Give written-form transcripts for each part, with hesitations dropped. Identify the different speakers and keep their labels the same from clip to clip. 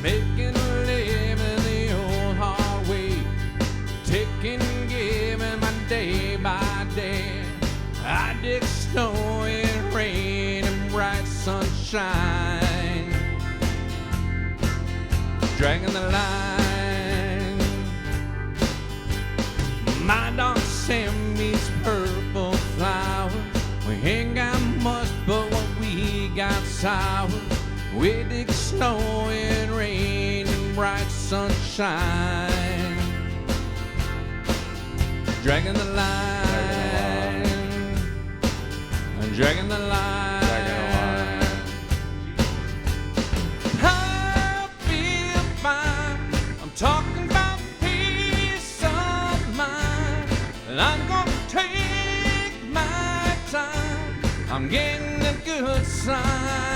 Speaker 1: making a living the old hard way, taking and giving my day by day. I dig snow and rain and bright sunshine, dragging the line. My dog Sammy's purple flowers. We ain't got much, but what we got sour. We dig snow and rain and bright sunshine, dragging the line, dragging the line. I feel fine. I'm talking about peace of mind, and I'm gonna take my time. I'm getting a good sign.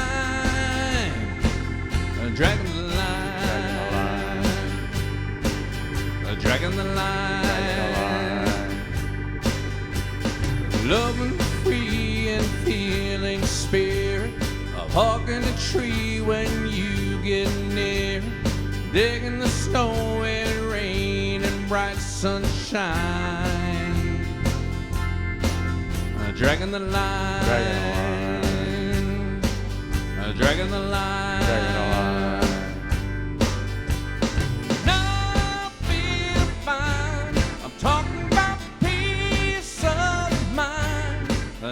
Speaker 1: Dragging the line, dragging the line, loving free and feeling spirit of hugging a tree when you get near, digging the snow and rain and bright sunshine, dragging the line, dragging the line.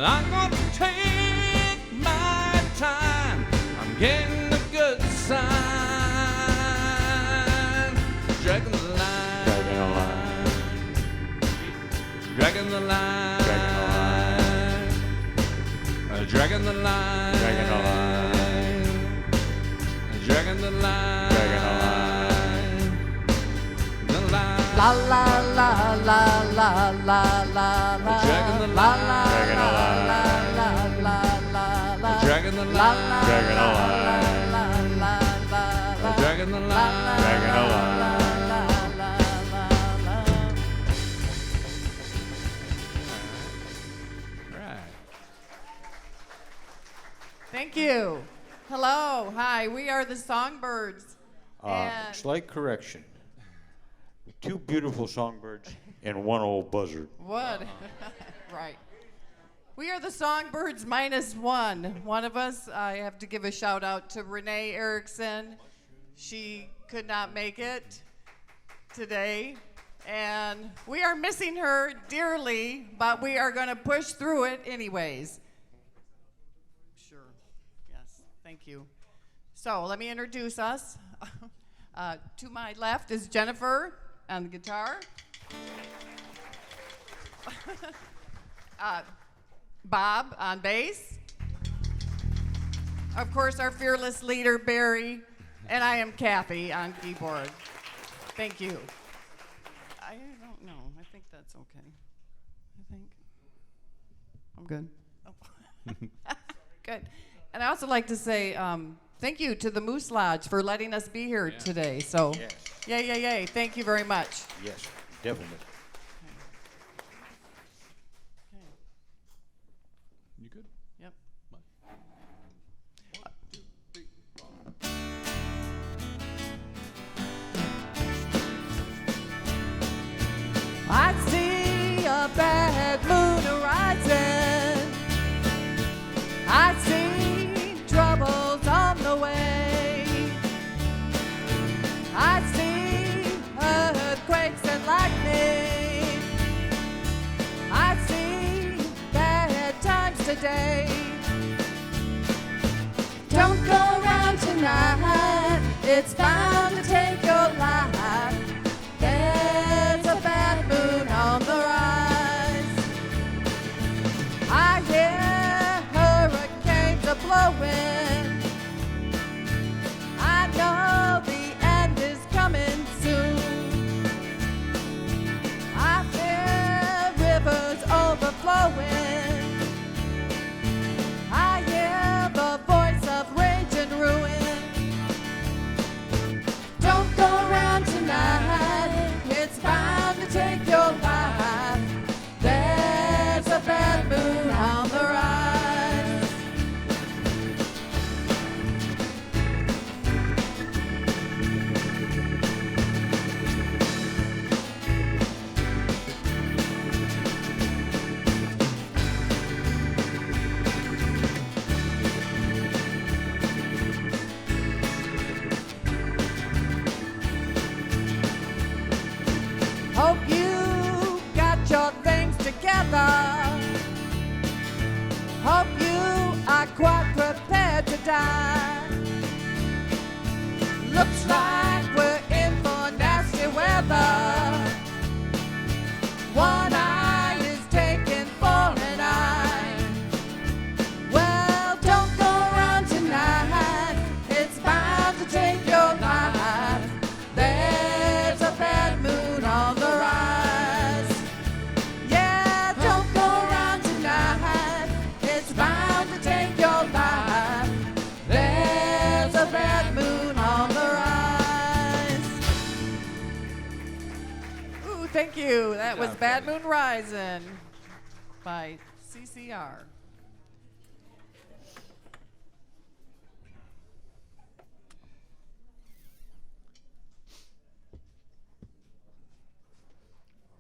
Speaker 1: I'm gonna take my time. I'm getting a good sign. Dragging the line, dragging the line, dragging the line, dragging the line, dragging the line, the line. La la la la la la la la. Dragging the line, dragging the line, dragging the line, dragging the line, dragging the line, dragging the line. Right.
Speaker 2: Thank you. Hello, hi. We are the Songbirds.
Speaker 3: Slight correction. 2 beautiful songbirds and 1 old buzzard.
Speaker 2: What? Right. We are the Songbirds -1. One of us, I have to give a shout out to Renee Erickson. She could not make it today, and we are missing her dearly, but we are going to push through it anyways. Sure. Yes. Thank you. So let me introduce us. To my left is Jennifer on the guitar. Bob on bass. Of course, our fearless leader, Barry. And I am Kathy on keyboard. Thank you. I don't know. I think that's okay. I think. I'm good. Oh. Good. And I also like to say thank you to the Moose Lodge for letting us be here today. So,
Speaker 3: yes.
Speaker 2: Yay. Thank you very much.
Speaker 3: Yes, definitely.
Speaker 1: You good?
Speaker 2: Yep.
Speaker 1: One, two, three, four.
Speaker 2: I see a bad moon arising. I see troubles on the way. I see earthquakes and lightning. I see bad times today. Don't go around tonight. It's bound to take your life. There's a bad moon on the rise. I hear hurricanes are blowing. I know the end is coming soon. I feel rivers overflowing. I hear the voice of rage and ruin. Looks like we're in for nasty weather. One eye is taken for an eye. Well, don't go around tonight. It's bound to take your life. There's a bad mood on the rise. Yeah, don't go around tonight. It's bound to take your life. There's a bad mood on the rise. Ooh, thank you. That was Bad Moon Rising by CCR.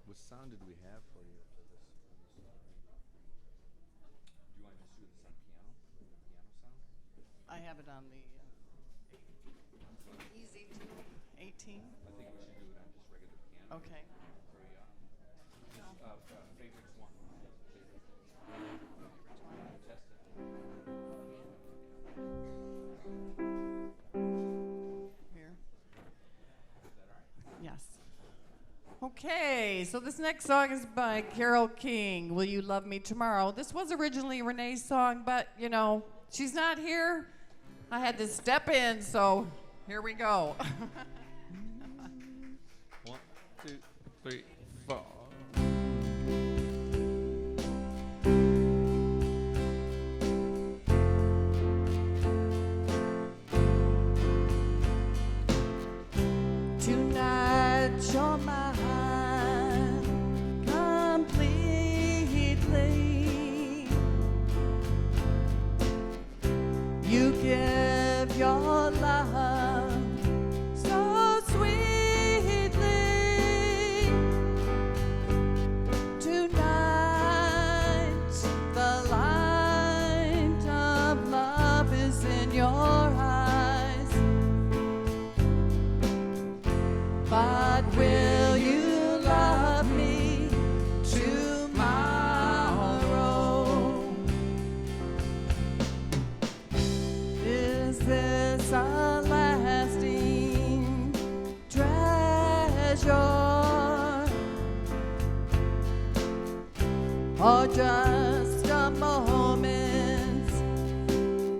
Speaker 1: What sound did we have for you for this? Do you want to just do this on piano? The piano sound?
Speaker 2: I have it on the Easy 18.
Speaker 1: I think we should do it on just regular piano.
Speaker 2: Okay.
Speaker 1: Favorites one. Test it.
Speaker 2: Here. Yes. Okay, so this next song is by Carole King, Will You Love Me Tomorrow? This was originally Renee's song, but, you know, she's not here. I had to step in, so here we go.
Speaker 1: 1, 2, 3, 4.
Speaker 2: Tonight you're mine completely. You give your love so sweetly. Tonight the light of love is in your eyes. But will you love me tomorrow? Is this a lasting treasure, or just a moment's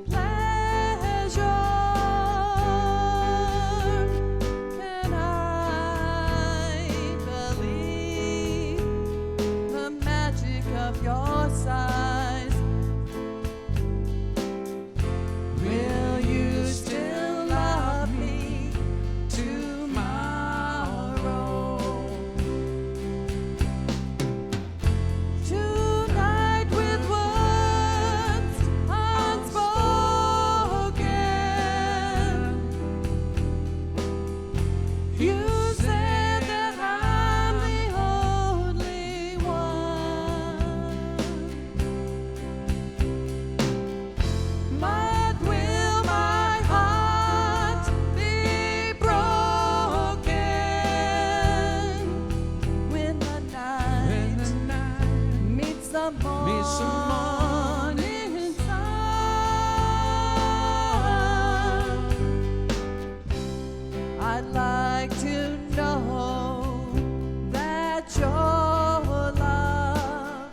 Speaker 2: pleasure? Can I believe the magic of your size? Will you still love me tomorrow? Tonight with words unspoken, you said that I'm the only one. But will my heart be broken when the night meets the morning sun? I'd like to know that your love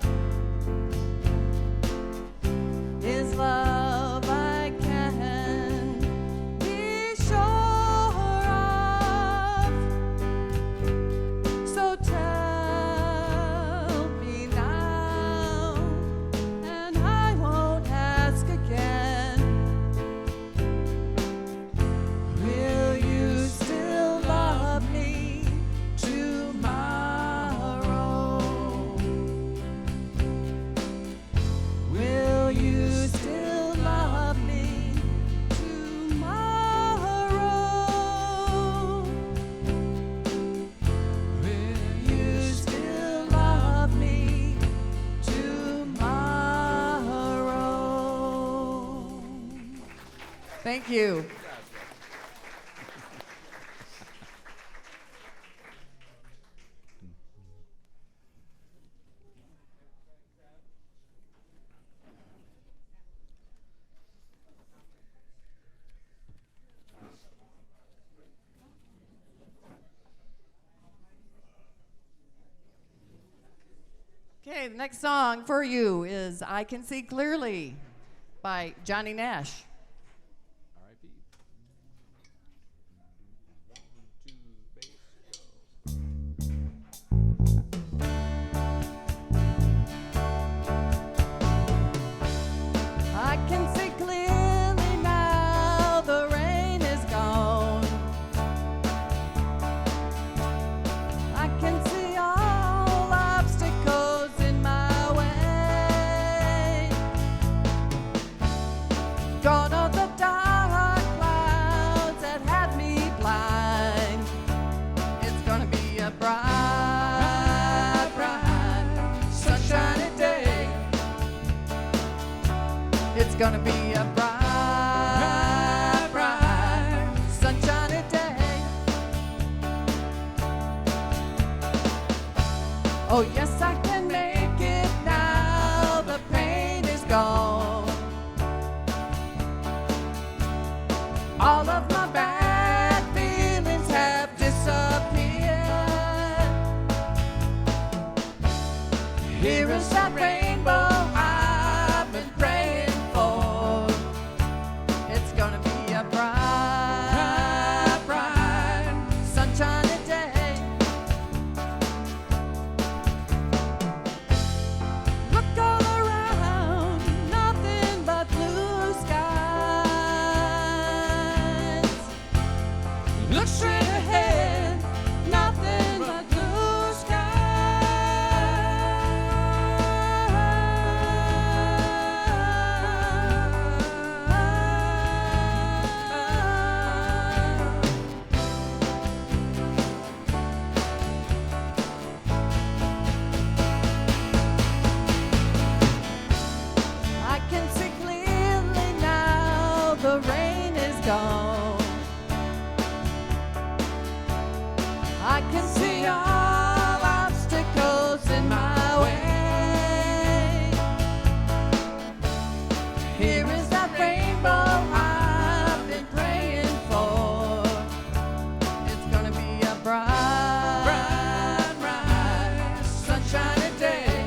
Speaker 2: is love I can be sure of. So tell me now, and I won't ask again. Will you still love me tomorrow? Will you still love me tomorrow? Will you still love me tomorrow? Thank you. Okay, the next song for you is I Can See Clearly by Johnny Nash.
Speaker 1: R.I.P. 1, 2, bass, go.
Speaker 2: I can see clearly now, the rain is gone. I can see all obstacles in my way. Gone are the dark clouds that had me blind. It's gonna be a bright, bright, sunshiny day. It's gonna be a bright, bright, sunshiny day. Oh yes, I can make it now, the pain is gone. All of my bad feelings have disappeared. Here is that rainbow I've been praying for. It's gonna be a bright, bright, sunshiny day. Look all around, nothing but blue skies. Look straight ahead, nothing but blue skies. I can see clearly now, the rain is gone. I can see all obstacles in my way. Here is that rainbow I've been praying for. It's gonna be a bright, bright, bright, sunshiny day.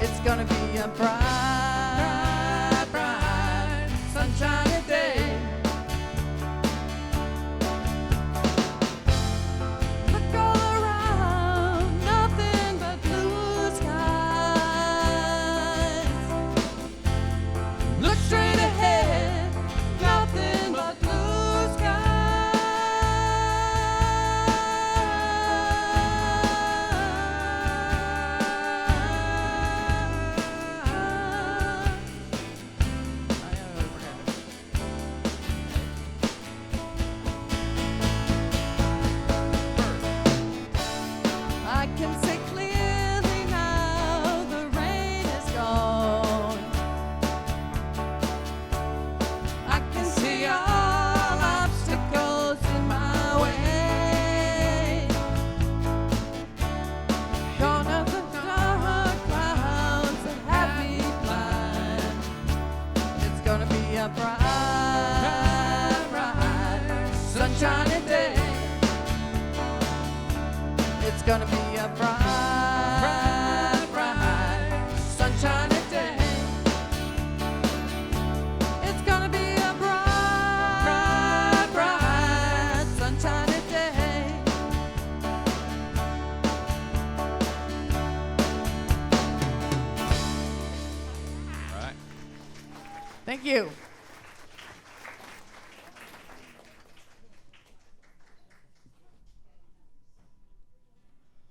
Speaker 2: It's gonna be a bright, bright, sunshiny day. Look all around, nothing but blue skies. Look straight ahead, nothing but blue I can see clearly now, the rain is gone. I can see all obstacles in my way. Gone are the dark clouds that have me blind. It's gonna be a bright, bright, sunshiny day. It's gonna be a bright, bright, sunshiny day. It's gonna be a bright, bright, sunshiny day.
Speaker 1: All right.
Speaker 2: Thank you.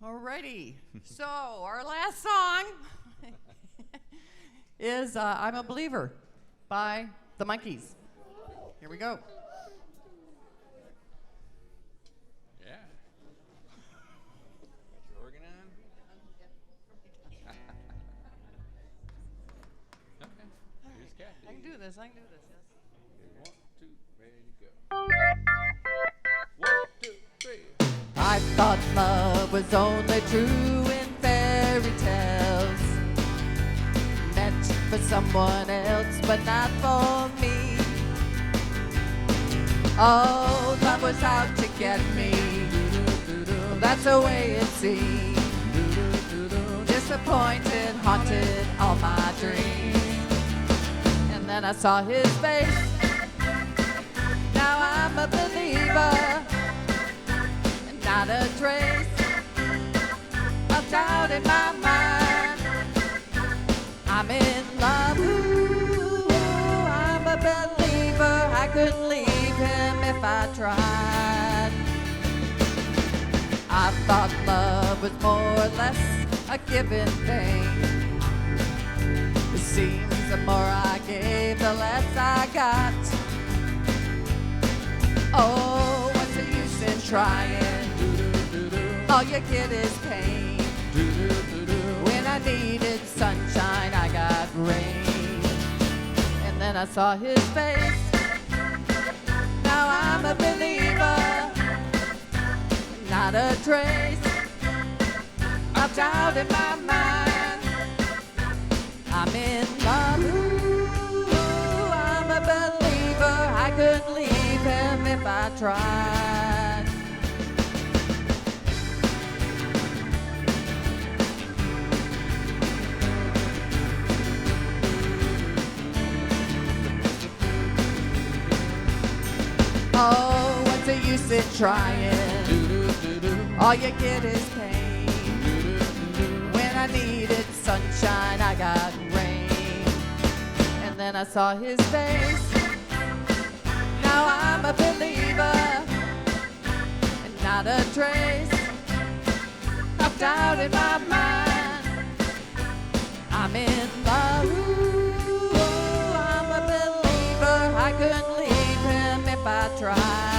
Speaker 2: Alrighty, so our last song is I'm a Believer by the Monkees. Here we go.
Speaker 1: Yeah. Got your organ on? Okay. Here's Kathy.
Speaker 2: I can do this, yes.
Speaker 1: Okay, 1, 2, ready to go. 1, 2, 3.
Speaker 2: I thought love was only true in fairy tales, meant for someone else, but not for me. Oh, love was out to get me. That's the way it seemed. disappointed, haunted all my dreams. And then I saw his face. Now I'm a believer, and not a trace of doubt in my mind. I'm in love. Ooh, I'm a believer. I couldn't leave him if I tried. I thought love was more or less a given thing. It seems the more I gave, the less I got. Oh, what's the use in trying? All you get is pain. When I needed sunshine, I got rain. And then I saw his face. Now I'm a believer, not a trace of doubt in my mind. I'm in love. Ooh, I'm a believer. I couldn't leave him if I tried. Oh, what's the use in trying? All you get is pain. When I needed sunshine, I got rain. And then I saw his face. Now I'm a believer, and not a trace of doubt in my mind. I'm in love. Ooh, I'm a believer. I couldn't leave him if I tried.